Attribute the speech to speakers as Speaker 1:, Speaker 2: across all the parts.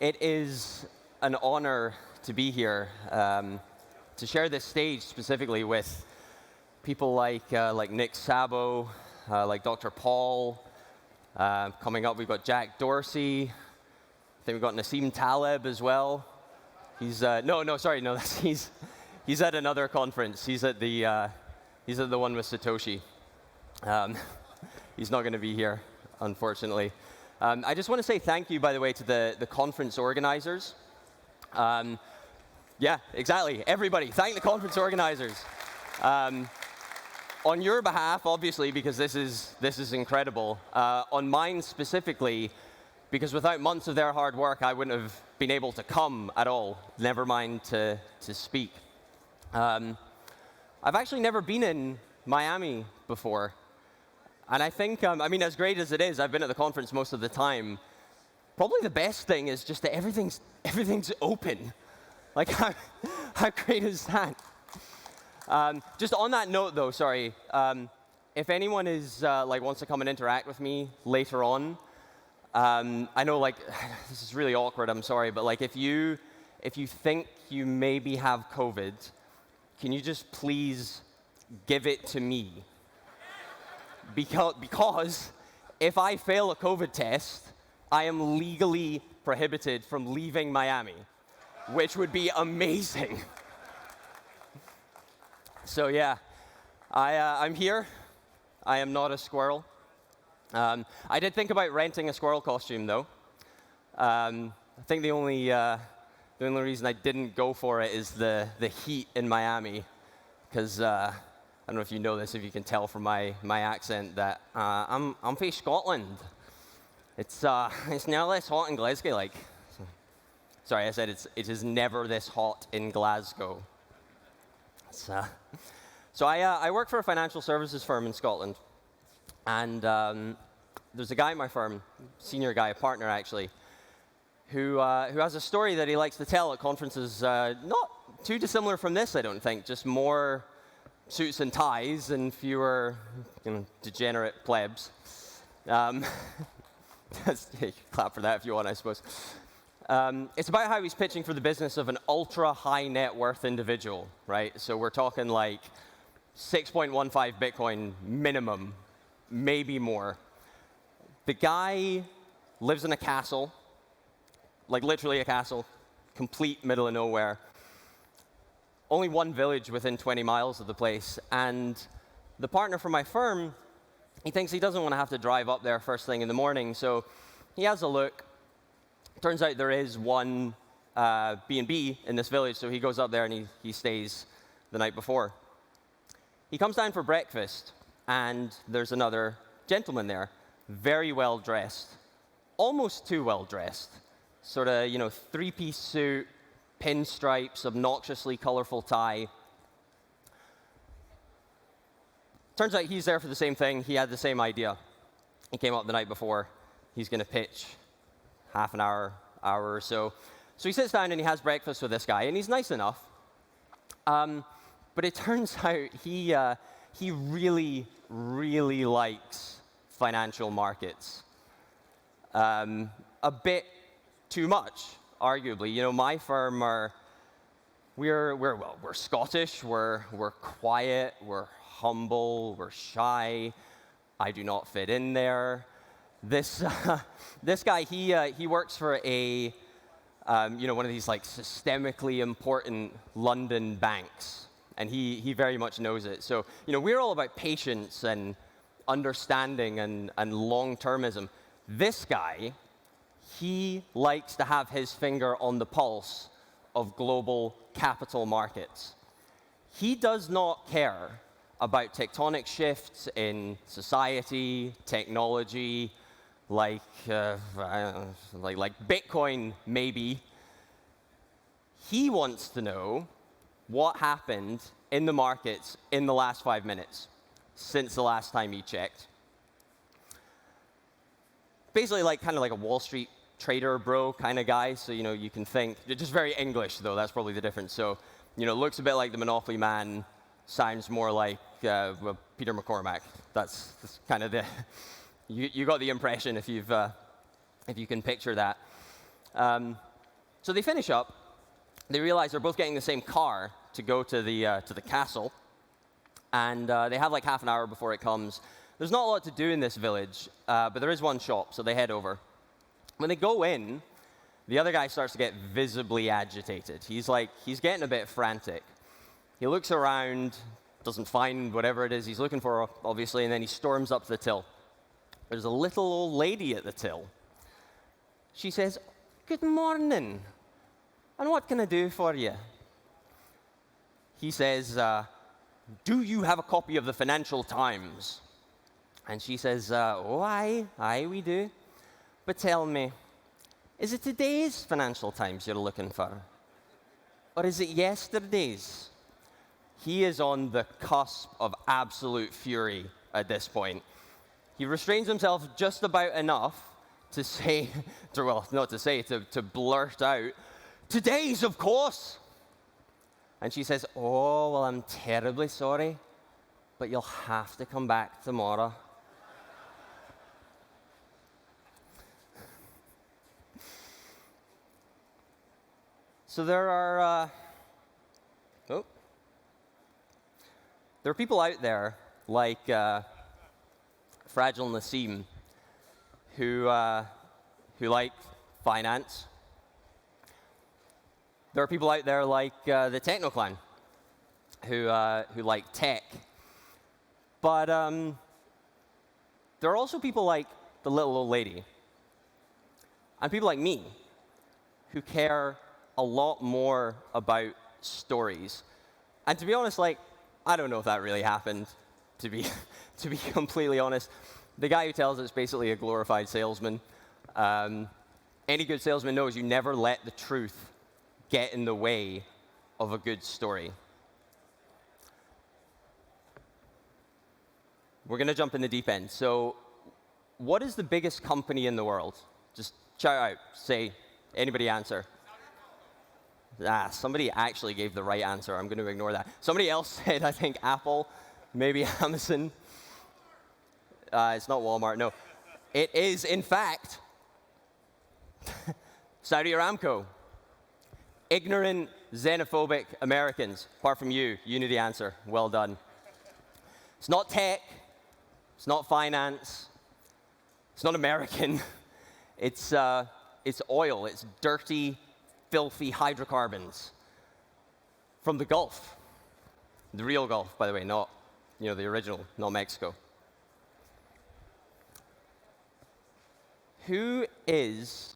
Speaker 1: It is an honor to be here, to share this stage specifically with people like Nick Szabo, like Dr. Paul. Coming up, we've got Jack Dorsey. I think we've got Nassim Taleb as well. He's he's at another conference. He's at the one with Satoshi. He's not going to be here, unfortunately. I just want to say thank you, by the way, to the conference organizers. Yeah, exactly. Everybody, thank the conference organizers. On your behalf, obviously, because this is incredible. On mine specifically, because without months of their hard work, I wouldn't have been able to come at all, never mind to speak. I've actually never been in Miami before. And I think, as great as it is, I've been at the conference most of the time. Probably the best thing is just that everything's open. Like, how great is that? Just on that note, though, sorry, if anyone is wants to come and interact with me later on, I know this is really awkward. I'm sorry, but if you think you maybe have COVID, can you just please give it to me? Because if I fail a COVID test, I am legally prohibited from leaving Miami, which would be amazing. So yeah, I'm here. I am not a squirrel. I did think about renting a squirrel costume, though. I think the only reason I didn't go for it is the heat in Miami, because I don't know if you know this, if you can tell from my accent, that I'm from Scotland. It's nearly this hot in Glasgow, Sorry, I said it is never this hot in Glasgow. So I work for a financial services firm in Scotland, and there's a guy in my firm, senior guy, a partner actually, who has a story that he likes to tell at conferences, not too dissimilar from this, I don't think, just more suits and ties and fewer degenerate plebs. You can clap for that if you want, I suppose. It's about how he's pitching for the business of an ultra-high net worth individual, right? So we're talking 6.15 Bitcoin minimum, maybe more. The guy lives in a castle, literally a castle, complete middle of nowhere. Only one village within 20 miles of the place, and the partner from my firm, he thinks he doesn't want to have to drive up there first thing in the morning, so he has a look. Turns out there is one B&B in this village, so he goes up there and he stays the night before. He comes down for breakfast, and there's another gentleman there, very well dressed, almost too well dressed, sort of, three-piece suit, pinstripes, obnoxiously colorful tie. Turns out he's there for the same thing. He had the same idea. He came up the night before. He's going to pitch half an hour or so. So he sits down and he has breakfast with this guy, and he's nice enough. But it turns out he really, really likes financial markets. A bit too much, arguably. My firm we're Scottish, we're quiet, we're humble, we're shy. I do not fit in there. This guy, he works for a one of these systemically important London banks, and he very much knows it. So we're all about patience and understanding and long-termism. This guy, he likes to have his finger on the pulse of global capital markets. He does not care about tectonic shifts in society, technology, like Bitcoin, maybe. He wants to know what happened in the markets in the last 5 minutes, since the last time he checked. Basically, kind of like a Wall Street trader bro kind of guy, so you can think, just very English though, that's probably the difference. So looks a bit like the Monopoly man, sounds more like Peter McCormack. That's kind of the you got the impression if you can picture that. So they finish up. They realize they're both getting the same car to go to the castle. And they have like half an hour before it comes. There's not a lot to do in this village, but there is one shop, so they head over. When they go in, the other guy starts to get visibly agitated. He's getting a bit frantic. He looks around, doesn't find whatever it is he's looking for, obviously, and then he storms up to the till. There's a little old lady at the till. She says, "Good morning, and what can I do for you?" He says, "Do you have a copy of the Financial Times?" And she says, "Oh, aye, we do. But tell me, is it today's Financial Times you're looking for? Or is it yesterday's?" He is on the cusp of absolute fury at this point. He restrains himself just about enough to say, to blurt out, "Today's, of course." And she says, "Oh, well, I'm terribly sorry, but you'll have to come back tomorrow." So there are people out there like Fragile Nassim who like finance. There are people out there like the Techno Clan who like tech. But there are also people like the little old lady and people like me who care a lot more about stories. And to be honest, I don't know if that really happened, to be completely honest. The guy who tells it's basically a glorified salesman. Any good salesman knows you never let the truth get in the way of a good story. We're going to jump in the deep end. So, what is the biggest company in the world? Just shout out, say, anybody answer. Somebody actually gave the right answer. I'm going to ignore that. Somebody else said, I think, Apple, maybe Amazon. It's not Walmart, no. It is, in fact, Saudi Aramco. Ignorant, xenophobic Americans. Apart from you knew the answer. Well done. It's not tech. It's not finance. It's not American. It's oil. It's dirty, filthy hydrocarbons from the Gulf. The real Gulf, by the way, not the original, not Mexico. Who is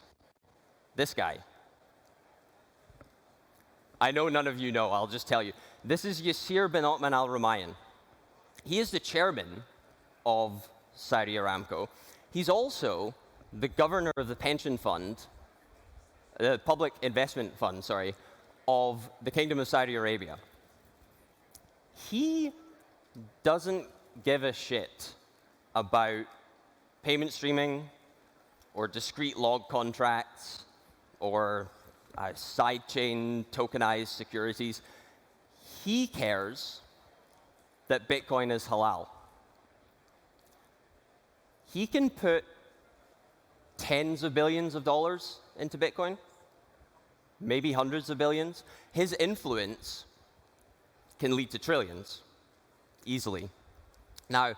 Speaker 1: this guy? I know none of you know, I'll just tell you. This is Yasir bin Othman Al Rumayyan. He is the chairman of Saudi Aramco. He's also the governor of the pension fund, the public investment fund, of the Kingdom of Saudi Arabia. He doesn't give a shit about payment streaming or discrete log contracts or sidechain tokenized securities. He cares that Bitcoin is halal. He can put tens of billions of dollars into Bitcoin, maybe hundreds of billions. His influence can lead to trillions, easily. Now,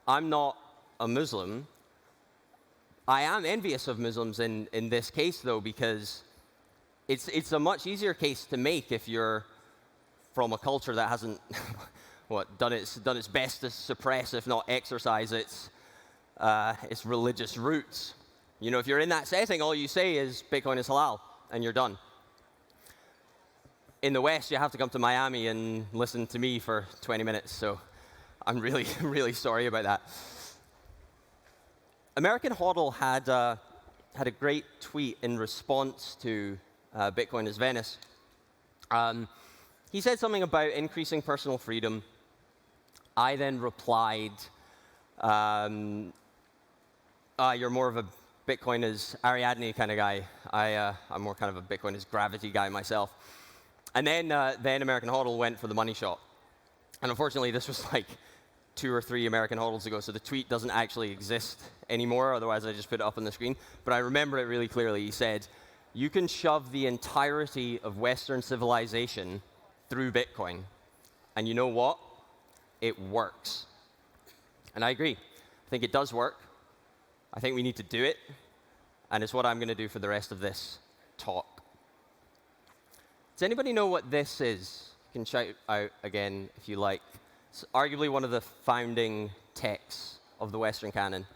Speaker 1: I'm not a Muslim. I am envious of Muslims in this case, though, because it's a much easier case to make if you're from a culture that hasn't done its best to suppress, if not exercise, its religious roots. If you're in that setting, all you say is Bitcoin is halal, and you're done. In the West, you have to come to Miami and listen to me for 20 minutes, so I'm really, really sorry about that. American Hodl had a great tweet in response to Bitcoin is Venice. He said something about increasing personal freedom. I then replied, you're more of a Bitcoin is Ariadne kind of guy. I'm more kind of a Bitcoin is gravity guy myself. And then American Hodl went for the money shot. And unfortunately, this was like 2 or 3 American Hodls ago, so the tweet doesn't actually exist anymore. Otherwise, I just put it up on the screen. But I remember it really clearly. He said, you can shove the entirety of Western civilization through Bitcoin. And you know what? It works. And I agree. I think it does work. I think we need to do it. And it's what I'm going to do for the rest of this talk. Does anybody know what this is? You can shout out again if you like. It's arguably one of the founding texts of the Western canon.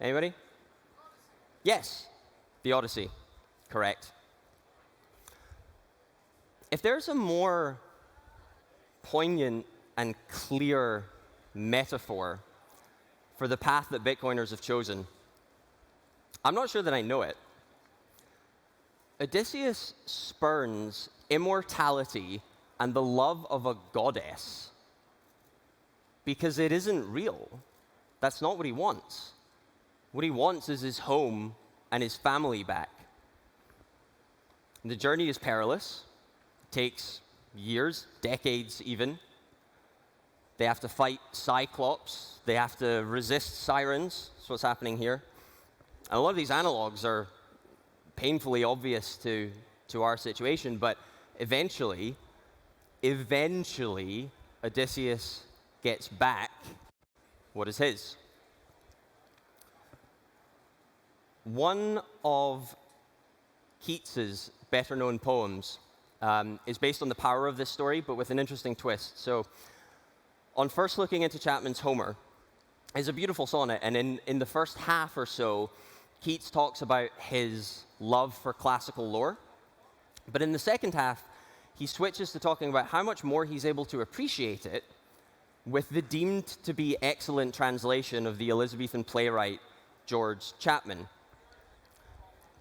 Speaker 1: Anybody? Yes, the Odyssey. Correct. If there's a more poignant and clear metaphor for the path that Bitcoiners have chosen, I'm not sure that I know it. Odysseus spurns immortality and the love of a goddess because it isn't real. That's not what he wants. What he wants is his home and his family back. The journey is perilous. It takes years, decades even. They have to fight Cyclops. They have to resist sirens. That's what's happening here. And a lot of these analogs are painfully obvious to our situation, but eventually, Odysseus gets back what is his. One of Keats's better-known poems is based on the power of this story, but with an interesting twist. So, on first looking into Chapman's Homer, is a beautiful sonnet, and in the first half or so, Keats talks about his love for classical lore. But in the second half, he switches to talking about how much more he's able to appreciate it with the deemed to be excellent translation of the Elizabethan playwright George Chapman.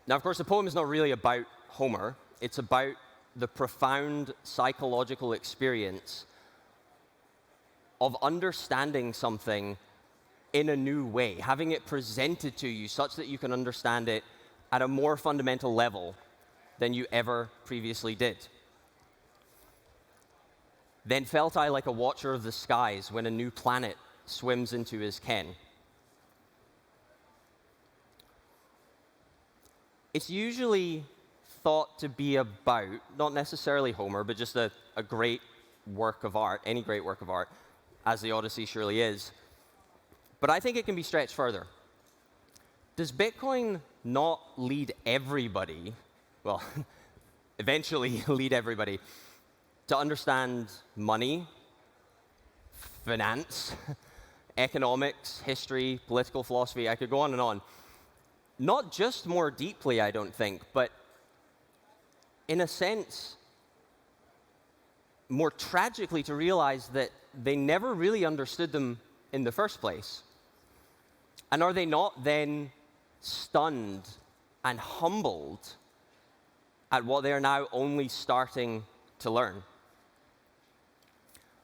Speaker 1: Now, of course, the poem is not really about Homer. It's about the profound psychological experience of understanding something in a new way, having it presented to you such that you can understand it at a more fundamental level than you ever previously did. Then felt I like a watcher of the skies when a new planet swims into his ken. It's usually thought to be about, not necessarily Homer, but just a great work of art, any great work of art, as the Odyssey surely is. But I think it can be stretched further. Does Bitcoin not lead everybody, well, eventually lead everybody, to understand money, finance, economics, history, political philosophy? I could go on and on. Not just more deeply, I don't think, but in a sense, more tragically to realize that they never really understood them in the first place. And are they not then stunned and humbled at what they are now only starting to learn?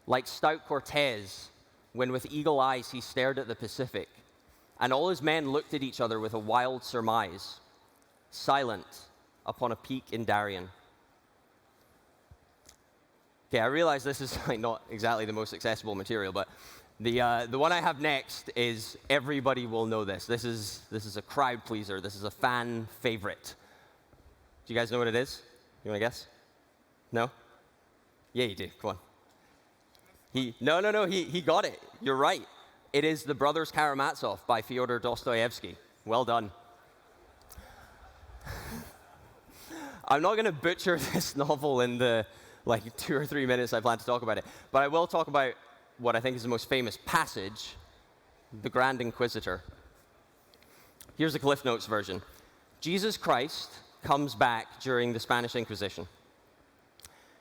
Speaker 1: Like stout Cortez, when with eagle eyes he stared at the Pacific, and all his men looked at each other with a wild surmise, silent upon a peak in Darien. Okay, I realize this is not exactly the most accessible material, but the one I have next is everybody will know this. This is a crowd pleaser. This is a fan favorite. Do you guys know what it is? You want to guess? No? Yeah, you do. Come on. He got it. You're right. It is The Brothers Karamazov by Fyodor Dostoevsky. Well done. I'm not going to butcher this novel in the 2 or 3 minutes I plan to talk about it, but I will talk about what I think is the most famous passage, the Grand Inquisitor. Here's the Cliff Notes version. Jesus Christ comes back during the Spanish Inquisition.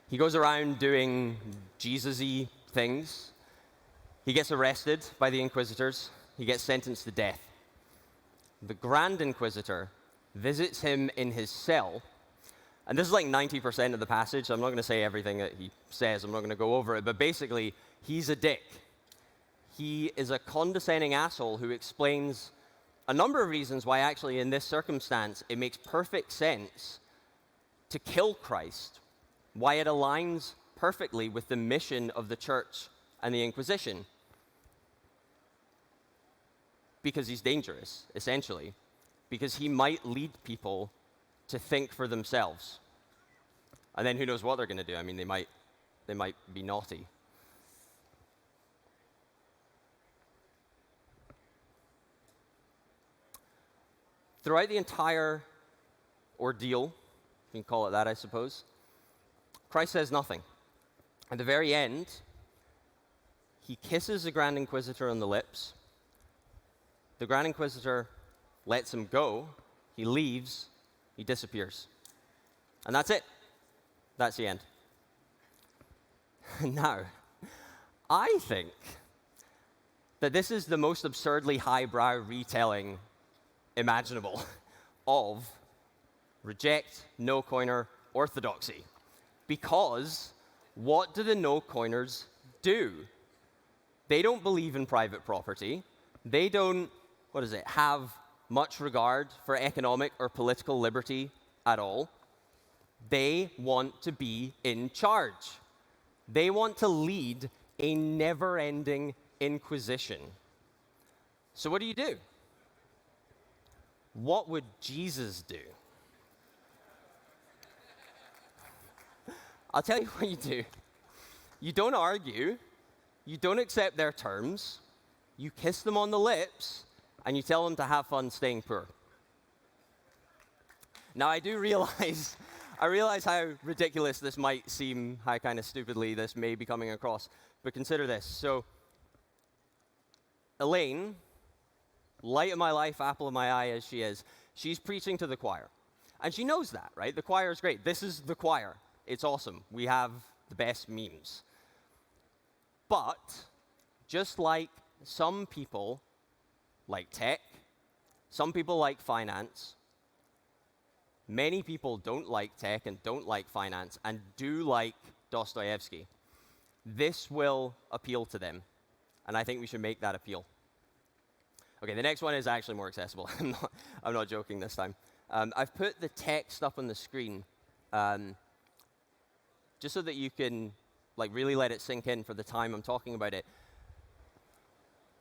Speaker 1: He goes around doing Jesus-y things. He gets arrested by the Inquisitors. He gets sentenced to death. The Grand Inquisitor visits him in his cell. And this is like 90% of the passage. I'm not going to say everything that he says. I'm not going to go over it. But basically, he's a dick. He is a condescending asshole who explains a number of reasons why actually in this circumstance it makes perfect sense to kill Christ, why it aligns perfectly with the mission of the church and the Inquisition. Because he's dangerous, essentially. Because he might lead people to think for themselves. And then who knows what they're going to do? I mean, they might be naughty. Throughout the entire ordeal, if you can call it that, I suppose, Christ says nothing. At the very end, he kisses the Grand Inquisitor on the lips. The Grand Inquisitor lets him go. He leaves. He disappears. And that's it. That's the end. Now, I think that this is the most absurdly highbrow retelling imaginable of reject, no-coiner orthodoxy. Because what do the no-coiners do? They don't believe in private property. They don't, have much regard for economic or political liberty at all. They want to be in charge. They want to lead a never-ending inquisition. So what do? What would Jesus do? I'll tell you what you do. You don't argue. You don't accept their terms. You kiss them on the lips, and you tell them to have fun staying poor. Now, I realize how ridiculous this might seem, how kind of stupidly this may be coming across, but consider this. So, Elaine, light of my life, apple of my eye as she is, she's preaching to the choir. And she knows that, right? The choir is great. This is the choir. It's awesome. We have the best memes. But, just like some people like tech, some people like finance, many people don't like tech and don't like finance and do like Dostoevsky. This will appeal to them, and I think we should make that appeal. Okay, the next one is actually more accessible. I'm not joking this time. I've put the text up on the screen just so that you can really let it sink in for the time I'm talking about it.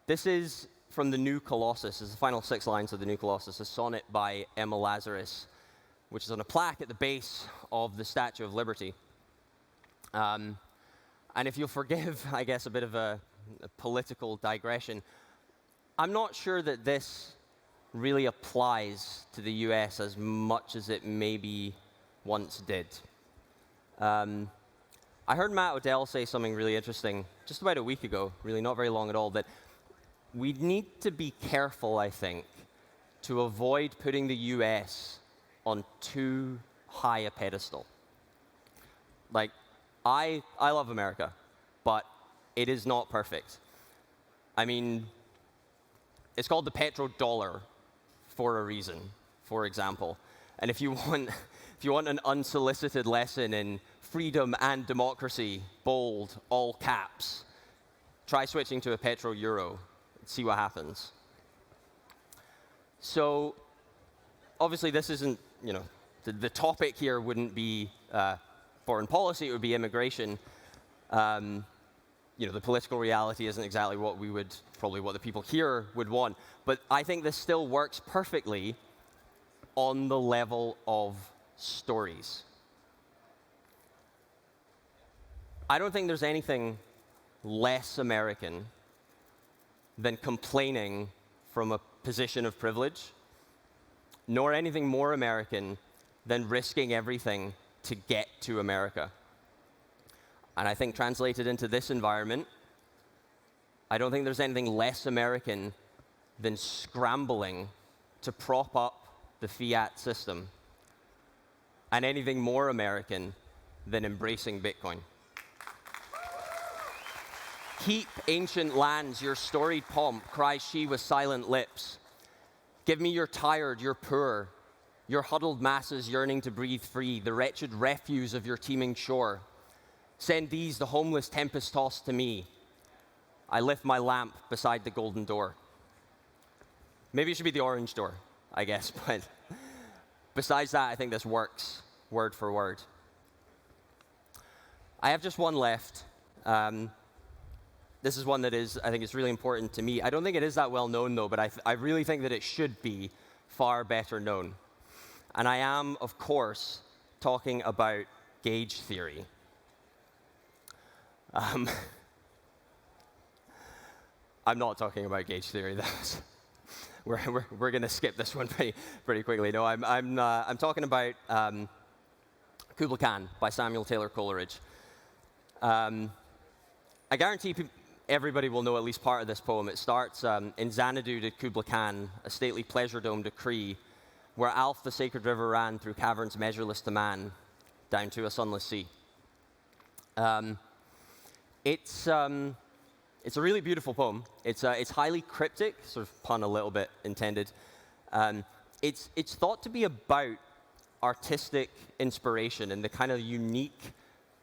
Speaker 1: This is from the New Colossus. This is the final 6 lines of the New Colossus, a sonnet by Emma Lazarus, which is on a plaque at the base of the Statue of Liberty. And if you'll forgive, I guess, a bit of a political digression, I'm not sure that this really applies to the US as much as it maybe once did. I heard Matt Odell say something really interesting just about a week ago, really not very long at all, that we need to be careful, I think, to avoid putting the US on too high a pedestal. I love America, but it is not perfect. I mean, it's called the petrodollar for a reason, for example. And if you want an unsolicited lesson in freedom and democracy, bold, all caps, try switching to a petro-euro. See what happens. So, obviously, this isn't, the topic here wouldn't be foreign policy, it would be immigration. The political reality isn't exactly what what the people here would want. But I think this still works perfectly on the level of stories. I don't think there's anything less American than complaining from a position of privilege, nor anything more American than risking everything to get to America. And I think translated into this environment, I don't think there's anything less American than scrambling to prop up the fiat system, and anything more American than embracing Bitcoin. Keep ancient lands, your storied pomp, cries she with silent lips. Give me your tired, your poor, your huddled masses yearning to breathe free, the wretched refuse of your teeming shore. Send these, the homeless tempest-tossed, to me. I lift my lamp beside the golden door. Maybe it should be the orange door, I guess, but besides that, I think this works word for word. I have just one left. This is one that I think is really important to me. I don't think it is that well known, though, but I really think that it should be far better known. And I am, of course, talking about gauge theory. I'm not talking about gauge theory. We're going to skip this one pretty quickly. No, I'm talking about Kubla Khan by Samuel Taylor Coleridge. I guarantee everybody will know at least part of this poem. It starts, in Xanadu did Kubla Khan, a stately pleasure-dome decree, where Alph the sacred river ran through caverns measureless to man, down to a sunless sea. It's a really beautiful poem. It's highly cryptic, sort of pun a little bit intended. It's thought to be about artistic inspiration and the kind of unique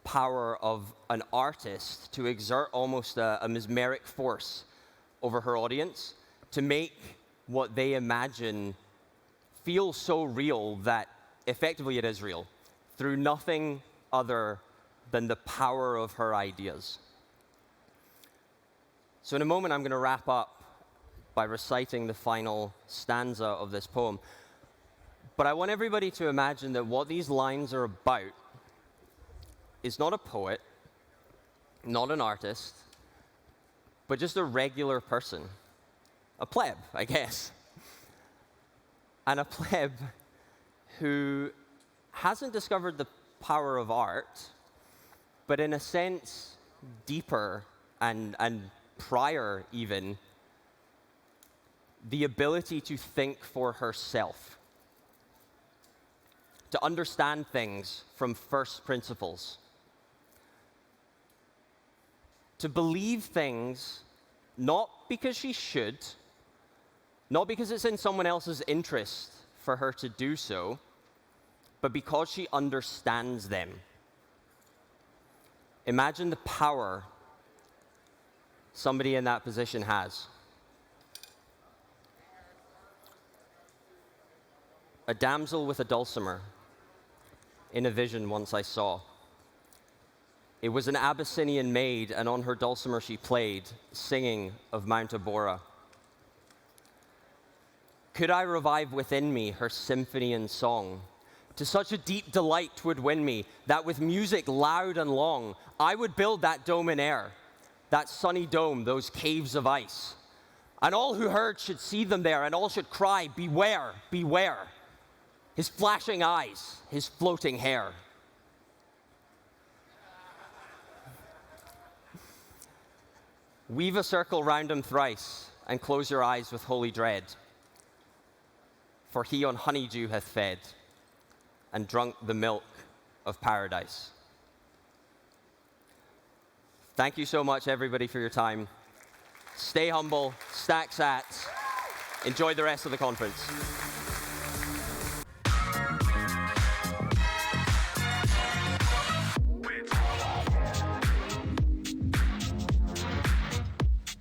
Speaker 1: power of an artist to exert almost a mesmeric force over her audience to make what they imagine feel so real that effectively it is real, through nothing other than the power of her ideas. So in a moment, I'm going to wrap up by reciting the final stanza of this poem. But I want everybody to imagine that what these lines are about is not a poet, not an artist, but just a regular person, a pleb, I guess. And a pleb who hasn't discovered the power of art, but in a sense, deeper and prior even, the ability to think for herself, to understand things from first principles, to believe things not because she should, not because it's in someone else's interest for her to do so, but because she understands them. Imagine the power somebody in that position has. A damsel with a dulcimer, in a vision once I saw. It was an Abyssinian maid, and on her dulcimer she played, singing of Mount Abora. Could I revive within me her symphony and song? To such a deep delight 'twould win me, that with music loud and long, I would build that dome in air, that sunny dome, those caves of ice. And all who heard should see them there, and all should cry, beware, beware. His flashing eyes, his floating hair. Weave a circle round him thrice, and close your eyes with holy dread. For he on honeydew hath fed, and drunk the milk of paradise. Thank you so much, everybody, for your time. Stay humble, stack sats. Enjoy the rest of the conference.